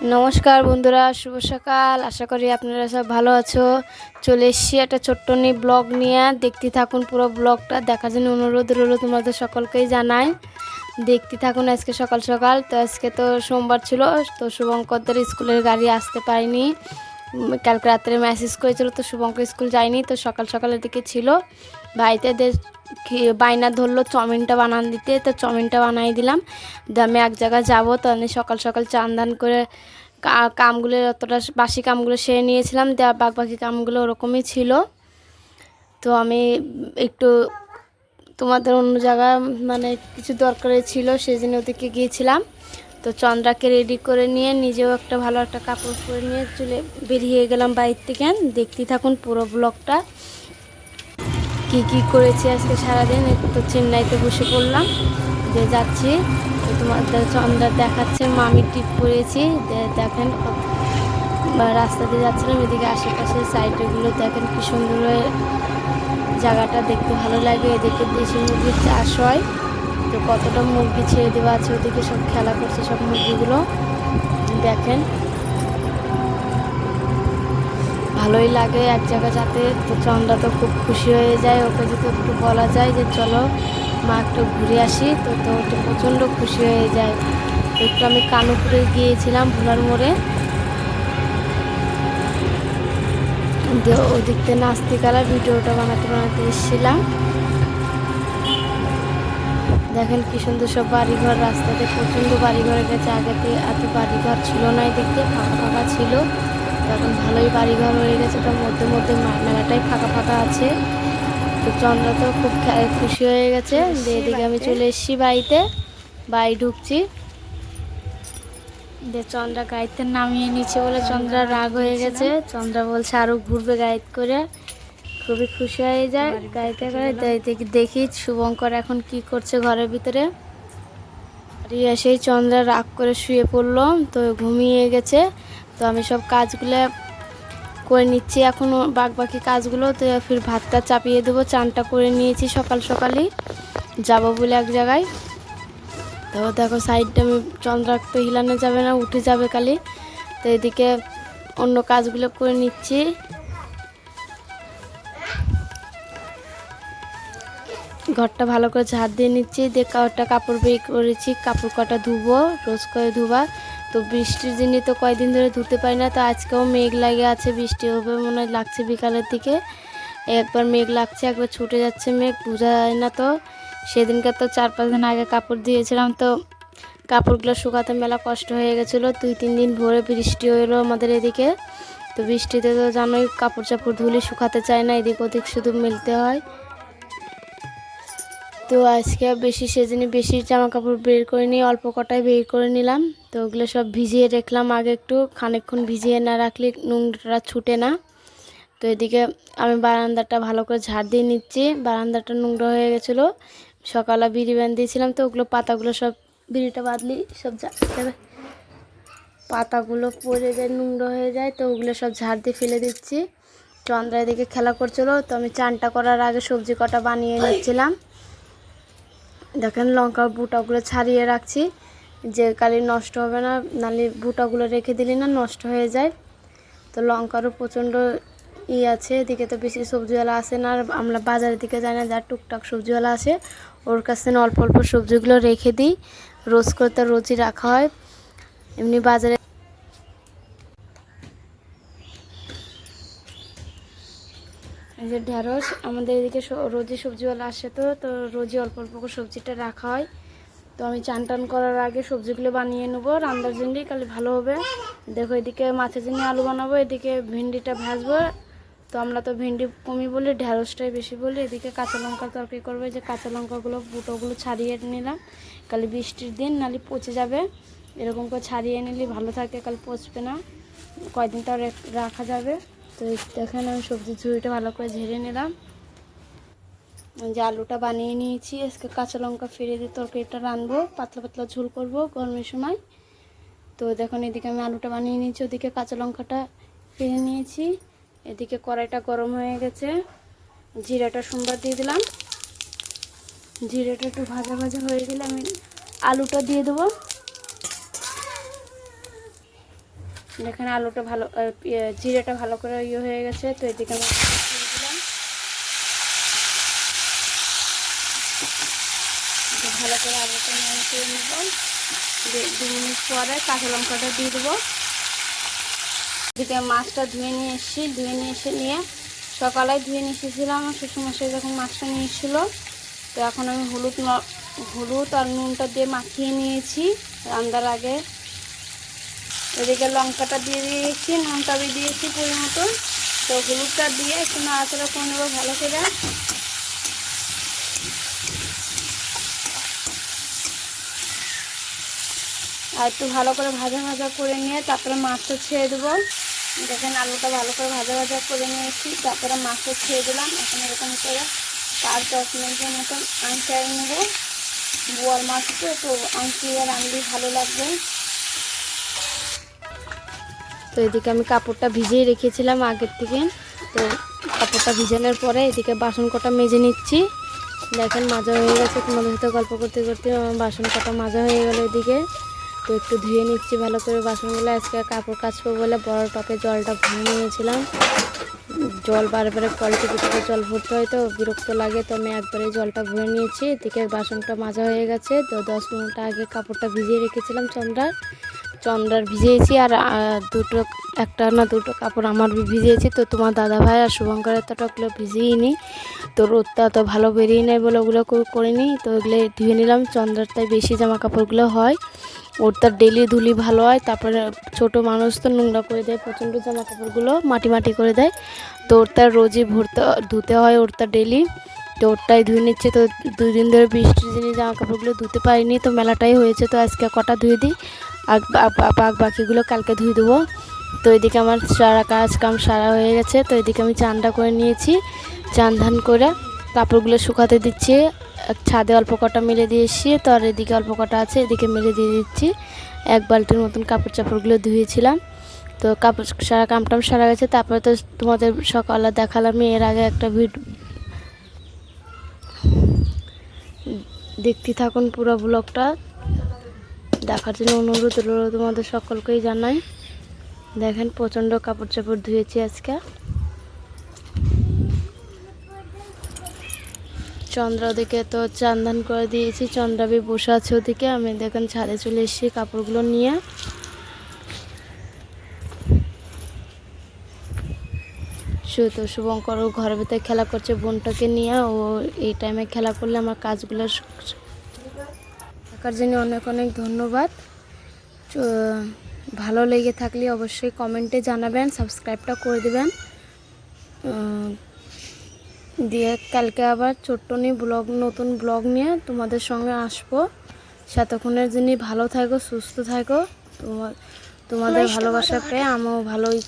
নমস্কার বন্ধুরা, শুভ সকাল। আশা করি আপনারা সব ভালো আছো। চলে এসেছি একটা ছোট্ট ব্লগ নিয়ে, দেখতে থাকুন পুরো ব্লগটা। দেখার জন্য অনুরোধ রইল, তোমাদের সকলকেই জানাই দেখতে থাকুন। আজকে সকাল সকাল তো, আজকে তো সোমবার ছিল, তো শুভঙ্করদের স্কুলের গাড়ি আসতে পারেনি। কালকে রাত্রে মেসেজ করেছিল, তো শুভঙ্কর স্কুল যায়নি, তো সকাল সকালের দিকে ছিল। ভাইতে বাইনা ধরলো চাউমিনটা বানান দিতে, তো চাউমিনটা বানাই দিলাম। আমি এক জায়গায় যাবো, তো আমি সকাল সকাল চান দান করে কামগুলো অতটা বাসি কামগুলো সেরে নিয়েছিলাম, বাকি কামগুলো ওরকমই ছিল। তো আমি একটু তোমাদের অন্য জায়গায় মানে কিছু দরকারে ছিল, সেই জন্য ওদিকে গিয়েছিলাম। তো চন্দ্রাকে রেডি করে নিয়ে নিজেও একটা ভালো একটা কাপড় পরে নিয়ে চলে বেরিয়ে গেলাম বাইর থেকে। দেখতে থাকুন পুরো ব্লগটা, কি করেছি আজকে সারাদিন। তো চেন্নাইতে বসে পড়লাম, যে যাচ্ছি। তো তোমাদের চন্দ্রা দেখাচ্ছে মামি টিপ করেছি, দেখেন রাস্তা দিয়ে যাচ্ছিলাম, এদিকে আশেপাশে সাইডগুলো দেখেন কি সুন্দর জায়গাটা, দেখতে ভালো লাগে। এদিকে দেশি মুরগির চাষ হয়, তো কতটা মুরগি ছেড়ে দেওয়া আছে, ওদিকে সব খেলা করছে সব মুরগিগুলো দেখেন। ভালোই লাগে এক জায়গায় যাতে। তো চন্দ্রা তো খুব খুশি হয়ে যায়, ওকে যদি একটু বলা যায় যে চলো মা একটু ঘুরে আসি, তো তো ওটা প্রচণ্ড খুশি হয়ে যায়। তো একটু আমি কানুপুরে গিয়েছিলাম ভোলার মোড়ে, ওদিক থেকে নাস্তিকালা ভিডিওটা বানাতে এসেছিলাম। দেখেন কি সুন্দর সব বাড়িঘর, রাস্তাতে প্রচণ্ড বাড়িঘর গেছে। আগেতে এত বাড়িঘর ছিল না, দেখতে ফাঁকা ফাঁকা ছিল, এখন ভালোই বাড়িঘর হয়ে গেছে। ওটার মধ্যে মধ্যে মেলাটাই ফাঁকা ফাঁকা আছে। তো চন্দ্রা তো খুব খুশি হয়ে গেছে, যে এদিকে আমি চলে এসেছি বাড়িতে, বাড়ি ঢুকছি। যে চন্দ্রা গাড়িতে নামিয়ে নিচ্ছে বলে চন্দ্রা রাগ হয়ে গেছে। চন্দ্রা বলছে আরও ঘুরবে গাড়িতে করে, খুবই খুশি হয়ে যায় গাড়িতে করে। দেখি শুভঙ্কর এখন কি করছে ঘরের ভিতরে। সেই চন্দ্রা রাগ করে শুয়ে পড়লো, তো ঘুমিয়ে গেছে। তো আমি সব কাজগুলো করে নিচ্ছি এখনও বাকি কাজগুলো। তো ফির ভাতটা চাপিয়ে দেবো, চানটা করে নিয়েছি সকাল সকালই যাবো বলে এক জায়গায়। তো দেখো সাইডটা আমি চন্দ্রা তো হিলানো যাবে না, উঠে যাবে কালি। তো এদিকে অন্য কাজগুলো করে নিচ্ছি। ঘরটা ভালো করে ঝাড় দিয়ে নিচ্ছি, দিয়ে কয়েকটা কাপড় বের করেছি, কাপড় কটা ধুবো, রোজ করে ধুবা। তো বৃষ্টির জন্য তো কয়েকদিন ধরে ধুতে পারি না, তো আজকেও মেঘ লাগে আছে, বৃষ্টি হবে মনে হয় লাগছে বিকালের দিকে। একবার মেঘ লাগছে, একবার ছুটে যাচ্ছে মেঘ, বোঝা যায় না। তো সেদিনকে তো 4-5 দিন আগে কাপড় দিয়েছিলাম, তো কাপড়গুলো শুকাতে মেলা কষ্ট হয়ে গেছিলো। 2-3 দিন ভরে বৃষ্টি হলো আমাদের এদিকে। তো বৃষ্টিতে তো জানোই কাপড় চাপড় ধুলে শুকাতে চায় না, এদিক ওদিক শুধু মেলতে হয়। তো আজকে বেশি সেজন্য বেশি জামা কাপড় বের করে নিয়ে অল্প কটাই বের করে নিলাম। তো ওগুলো সব ভিজিয়ে রাখলাম আগে, একটু খানিকক্ষণ ভিজিয়ে না রাখলে নোংরা ছুটে না। তো এদিকে আমি বারান্দাটা ভালো করে ঝাড় দিয়ে নিচ্ছি, বারান্দাটা নোংরা হয়ে গেছিলো। সকালে বিড়ি বাঁধিয়েছিলাম, তো ওগুলো পাতাগুলো সব বিড়িটা বাঁধলি সব যাবে, পাতাগুলো পড়ে যায় নোংরা হয়ে যায়, তো ওগুলো সব ঝাড় দিয়ে ফেলে দিচ্ছি। চন্দ্রা এদিকে খেলা করছিলো, তো আমি চানটা করার আগে সবজি কটা বানিয়ে নিচ্ছিলাম। দেখেন লঙ্কার বুটাগুলো ছাড়িয়ে রাখছি, যে কালি নষ্ট হবে না, নাহলে বুটাগুলো রেখে দিলে না নষ্ট হয়ে যায়। তো লঙ্কারও প্রচণ্ড আছে, এদিকে তো বেশি সবজিওয়ালা আসে না, আর আমরা বাজারের দিকে যাই না, যার টুকটাক সবজিওয়ালা আসে ওর কাছ থেকে অল্প অল্প সবজিগুলো রেখে দিই, রোজ করে তো রোজই রাখা হয়। এমনি বাজারে এই যে ঢেঁড়স, আমাদের এদিকে রোজই সবজিওয়ালা আসে, তো তো রোজই অল্প অল্প করে সবজিটা রাখা হয়। তো আমি চান টান করার আগে সবজিগুলো বানিয়ে নেবো, রান্নার জন্যই কালি ভালো হবে। দেখো এদিকে মাছের জন্য আলু বানাবো, এদিকে ভেন্ডিটা ভাজবো। তো আমরা তো ভেন্ডি কমই বলি, ঢেঁড়সটাই বেশি বলি। এদিকে কাঁচা লঙ্কা তরকারি করবো, যে কাঁচা লঙ্কাগুলো বুটোগুলো ছাড়িয়ে নিলাম, কালি বৃষ্টির দিন নাহলে পচে যাবে, এরকম করে ছাড়িয়ে নিলে ভালো থাকে, কাল পচবে না, কয়দিন তাও রাখা যাবে। তো দেখেন আমি সবজির ঝুড়িটা ভালো করে ঝেড়ে নিলাম, যে আলুটা বানিয়ে নিয়েছি। আজকে কাঁচা লঙ্কা ফিরে দিয়ে তরকারিটা রানবো, পাতলা পাতলা ঝোল করবো গরমের সময়। তো দেখুন এদিকে আমি আলুটা বানিয়ে নিয়েছি, ওদিকে কাঁচা লঙ্কাটা ফিরে নিয়েছি। এদিকে কড়াইটা গরম হয়ে গেছে, জিরাটা সোমবার দিয়ে দিলাম, জিরাটা একটু ভাজা ভাজা হয়ে গেলে আমি আলুটা দিয়ে দেবো। এখানে আলুটা ভালো জিরেটা ভালো করে ইয়ে হয়ে গেছে। তো এদিকে আমি ছেড়ে দিলাম, ভালো করে আলুটা নেড়ে করে নেব। 2 মিনিট পরে কাঁচা লঙ্কাটা দিয়ে দেবো। এদিকে মাছটা ধুয়ে নিয়ে এসেছি, নিয়ে সকালে ধুয়ে নিয়ে এসেছিলাম আমার শ্বশুরমশাই যখন মাছটা নিয়ে এসেছিলো। তো এখন আমি হলুদ আর নুনটা দিয়ে মাখিয়ে নিয়েছি রান্নার আগে। এদিকে লঙ্কাটা দিয়ে দিয়েছি, নুনটা দিয়েছি পরিমতো। তো হলুদটা দিয়ে একটু নাড়াচাড়া করে নেবো ভালো করে। আর একটু ভালো করে ভাজা করে নিয়ে তারপরে মাছটা ছেড়ে দেবো। দেখেন আলুটা ভালো করে ভাজা করে নিয়েছি, তারপরে মাছটা ছেড়ে দিলাম। এখন এরকম করে 5-10 মিনিটের মতন আঁচাড়ে নেবো। বোয়াল মাছ তো আঁচিয়ে রান্নলে ভালো লাগবে। তো এদিকে আমি কাপড়টা ভিজিয়ে রেখেছিলাম আগের থেকে। তো কাপড়টা ভিজানোর পরে এদিকে বাসন কটা মেজে নিচ্ছি। দেখেন মাজা হয়ে গেছে, তোমাদের সাথে গল্প করতে করতে আমার বাসন কটা মাজা হয়ে গেল এদিকে। তো একটু ধুয়ে নিচ্ছি ভালো করে বাসনগুলো। আজকে কাপড় কাচবো বলে বড় টপে জলটা ভরে নিয়েছিলাম। জল বারে কলটি পিটিতে জল ভরতে হয়, তো বিরক্ত লাগে। তো আমি একবারে জলটা ভরে নিয়েছি। এদিকে বাসনটা মাজা হয়ে গেছে। তো 10 মিনিট আগে কাপড়টা ভিজিয়ে রেখেছিলাম চন্দ্রার ভিজিয়েছি। আর একটা না দুটো কাপড় আমার ভিজিয়েছি। তো তোমার দাদাভাই আর শুভঙ্করের তো ওগুলো ভিজিয়েই নি। তো রোদটা তো ভালো বেরিয়ে নেয় বলে ওগুলো করিনি। তো ওগুলো ধুয়ে নিলাম। চন্দ্রার তাই বেশি জামা কাপড়গুলো হয়, ওর তার ডেলি ধুলি ভালো হয়। তারপরে ছোট মানুষ তো নোংরা করে দেয় প্রচণ্ড, জামা কাপড়গুলো মাটি করে দেয়। তো ওর তার রোজই ধুতে হয় ওর তার ডেলি। তো ওরটাই ধুয়ে নিচ্ছে। তো 2 দিন ধরে বৃষ্টির দিনে জামা কাপড়গুলো ধুতে পারিনি, তো মেলাটাই হয়েছে। তো আজকে কটা ধুয়ে দিই, আর বাকিগুলো কালকে ধুয়ে দেবো। তো এদিকে আমার সারা কাম সারা হয়ে গেছে। তো এদিকে আমি চানটা করে নিয়েছি, চান ধান করে কাপড়গুলো শুকাতে দিচ্ছি। ছাদে অল্প কটা মেলে দিয়ে এসছি, তো আর এদিকে অল্প কটা আছে, এদিকে মেলে দিয়ে দিচ্ছি। 1 বালতির মতন চাপড়গুলো ধুয়েছিলাম। তো কাপড় সারা কামটাম সারা গেছে। তারপরে তো তোমাদের সকালে দেখালাম এর আগে একটা দেখতে থাকুন পুরো ব্লগটা দেখার জন্য অনুরোধ রইল তোমাদের সকলকেই জানাই। দেখেন প্রচণ্ড কাপড় ধুয়েছি আজকে। চন্দ্রা ওদিকে তো চান্দান করে দিয়েছি, চন্দ্রাবি বসে আছে ওদিকে। আমি দেখেন ছাদে চলে এসেছি কাপড়গুলো নিয়ে। তো শুভঙ্কর ঘরের ভিতরে খেলা করছে বোনটাকে নিয়ে। ও এই টাইমে খেলা করলে আমার কাজগুলো দেখার জন্য অনেক ধন্যবাদ। ভালো লেগে থাকলে অবশ্যই কমেন্টে জানাবেন, সাবস্ক্রাইবটা করে দেবেন। দিয়ে কালকে আবার নতুন ব্লগ নিয়ে তোমাদের সঙ্গে আসবো। ততক্ষণের জন্য ভালো থাকো, সুস্থ থাকো। তোমাদের ভালোবাসা পেয়ে আমিও ভালোই